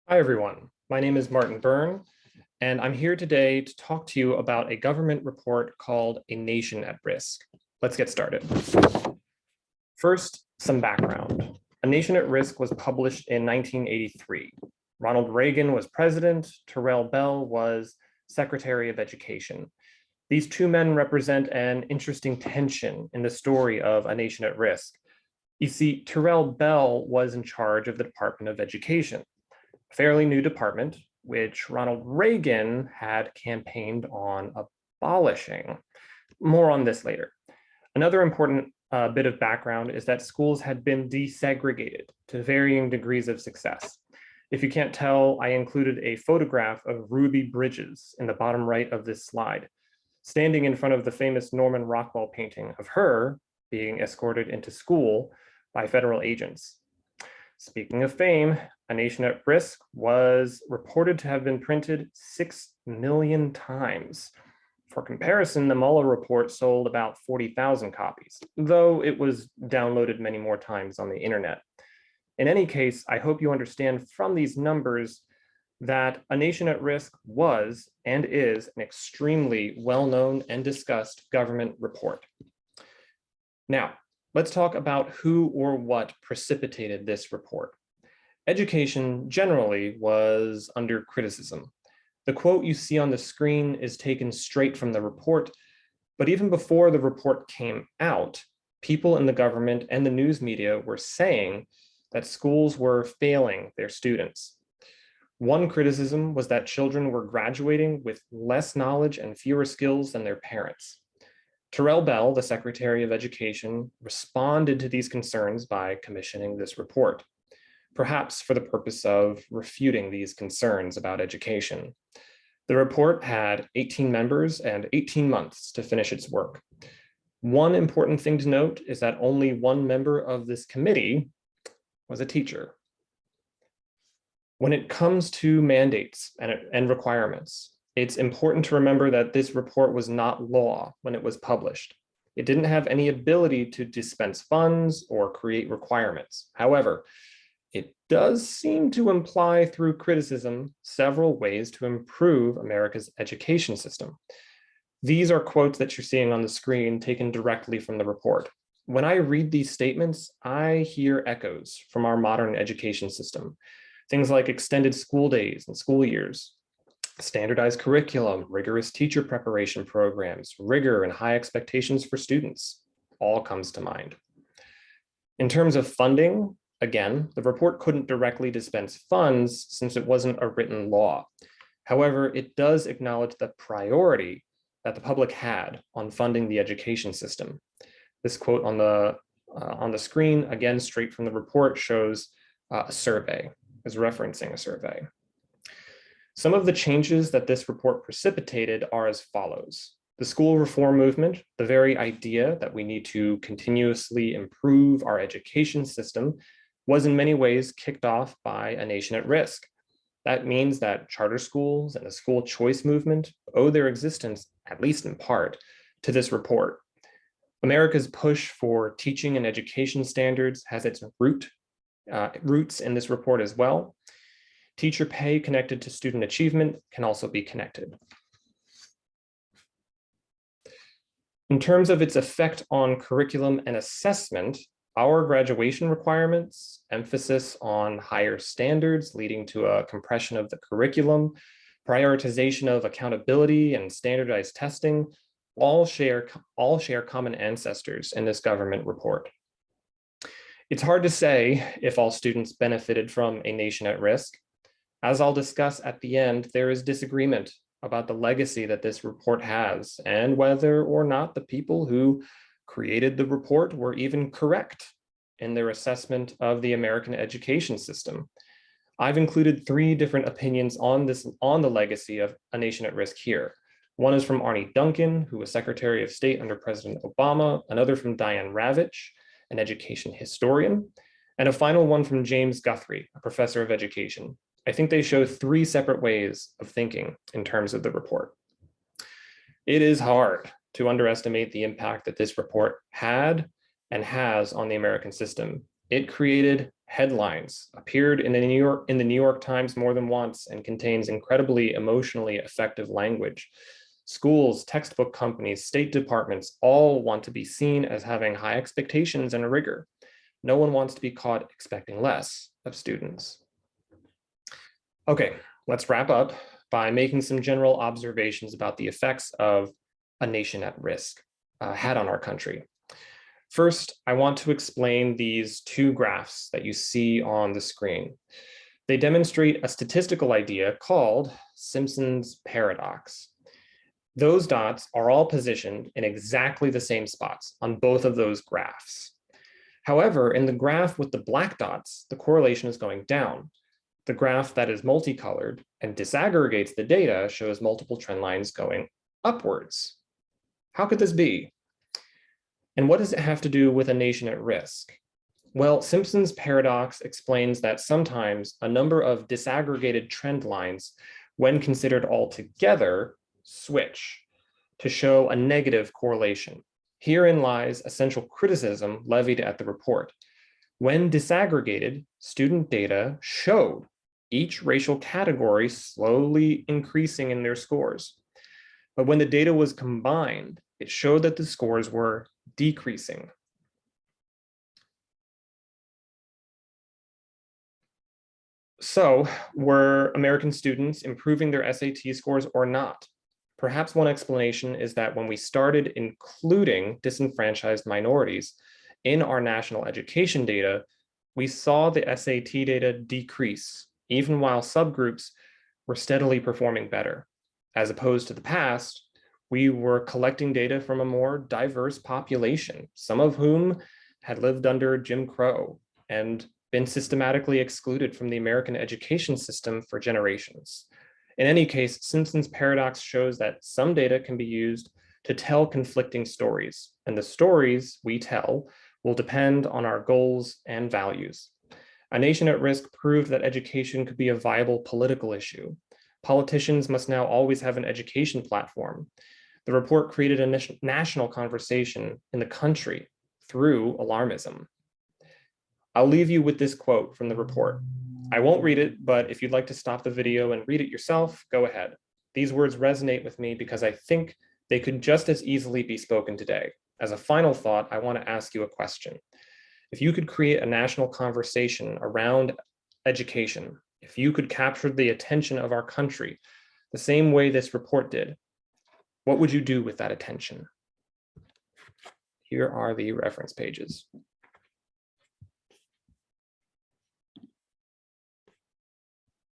Hi, everyone. My name is Martin Byrne, and I'm here today to talk to you about a government report called A Nation at Risk. Let's get started. First, some background. A Nation at Risk was published in 1983. Ronald Reagan was president. Terrell Bell was Secretary of Education. These two men represent an interesting tension in the story of A Nation at Risk. You see, Terrell Bell was in charge of the Department of Education, a fairly new department, which Ronald Reagan had campaigned on abolishing. More on this later. Another important bit of background is that schools had been desegregated to varying degrees of success. If you can't tell, I included a photograph of Ruby Bridges in the bottom right of this slide, standing in front of the famous Norman Rockwell painting of her being escorted into school by federal agents. Speaking of fame, A Nation at Risk was reported to have been printed 6 million times. For comparison, the Mueller report sold about 40,000 copies, though it was downloaded many more times on the internet. In any case, I hope you understand from these numbers that A Nation at Risk was and is an extremely well-known and discussed government report. Now, let's talk about who or what precipitated this report. Education generally was under criticism. The quote you see on the screen is taken straight from the report, but even before the report came out, people in the government and the news media were saying that schools were failing their students. One criticism was that children were graduating with less knowledge and fewer skills than their parents. Terrell Bell, the Secretary of Education, responded to these concerns by commissioning this report, perhaps for the purpose of refuting these concerns about education. The report had 18 members and 18 months to finish its work. One important thing to note is that only one member of this committee was a teacher. When it comes to mandates and requirements, it's important to remember that this report was not law when it was published. It didn't have any ability to dispense funds or create requirements. However, it does seem to imply through criticism several ways to improve America's education system. These are quotes that you're seeing on the screen taken directly from the report. When I read these statements, I hear echoes from our modern education system. Things like extended school days and school years, standardized curriculum, rigorous teacher preparation programs, rigor and high expectations for students, all comes to mind. In terms of funding, again, the report couldn't directly dispense funds since it wasn't a written law. However, it does acknowledge the priority that the public had on funding the education system. This quote on the screen, again, straight from the report, shows a survey, is referencing a survey. Some of the changes that this report precipitated are as follows. The school reform movement, the very idea that we need to continuously improve our education system, was in many ways kicked off by A Nation at Risk. That means that charter schools and the school choice movement owe their existence, at least in part, to this report. America's push for teaching and education standards has its roots in this report as well. Teacher pay connected to student achievement can also be connected. In terms of its effect on curriculum and assessment, our graduation requirements, emphasis on higher standards leading to a compression of the curriculum, prioritization of accountability and standardized testing, all share common ancestors in this government report. It's hard to say if all students benefited from A Nation at Risk. As I'll discuss at the end, there is disagreement about the legacy that this report has and whether or not the people who created the report were even correct in their assessment of the American education system. I've included 3 different opinions on the legacy of A Nation at Risk here. One is from Arne Duncan, who was Secretary of State under President Obama, another from Diane Ravitch, an education historian, and a final one from James Guthrie, a professor of education. I think they show 3 separate ways of thinking in terms of the report. It is hard to underestimate the impact that this report had and has on the American system. It created headlines, appeared in the New York Times more than once, and contains incredibly emotionally effective language. Schools, textbook companies, state departments all want to be seen as having high expectations and rigor. No one wants to be caught expecting less of students. Okay, let's wrap up by making some general observations about the effects of a nation at risk had on our country. First, I want to explain these two graphs that you see on the screen. They demonstrate a statistical idea called Simpson's paradox. Those dots are all positioned in exactly the same spots on both of those graphs. However, in the graph with the black dots, the correlation is going down. The graph that is multicolored and disaggregates the data shows multiple trend lines going upwards. How could this be? And what does it have to do with a nation at risk? Well, Simpson's paradox explains that sometimes a number of disaggregated trend lines, when considered all together, switch to show a negative correlation. Herein lies essential criticism levied at the report. When disaggregated, student data showed each racial category slowly increasing in their scores. But when the data was combined, it showed that the scores were decreasing. So, were American students improving their SAT scores or not? Perhaps one explanation is that when we started including disenfranchised minorities in our national education data, we saw the SAT data decrease, even while subgroups were steadily performing better. As opposed to the past, we were collecting data from a more diverse population, some of whom had lived under Jim Crow and been systematically excluded from the American education system for generations. In any case, Simpson's paradox shows that some data can be used to tell conflicting stories, and the stories we tell will depend on our goals and values. A nation at risk proved that education could be a viable political issue. Politicians must now always have an education platform. The report created a national conversation in the country through alarmism. I'll leave you with this quote from the report. I won't read it, but if you'd like to stop the video and read it yourself, go ahead. These words resonate with me because I think they could just as easily be spoken today. As a final thought, I want to ask you a question. If you could create a national conversation around education, if you could capture the attention of our country the same way this report did, what would you do with that attention? Here are the reference pages.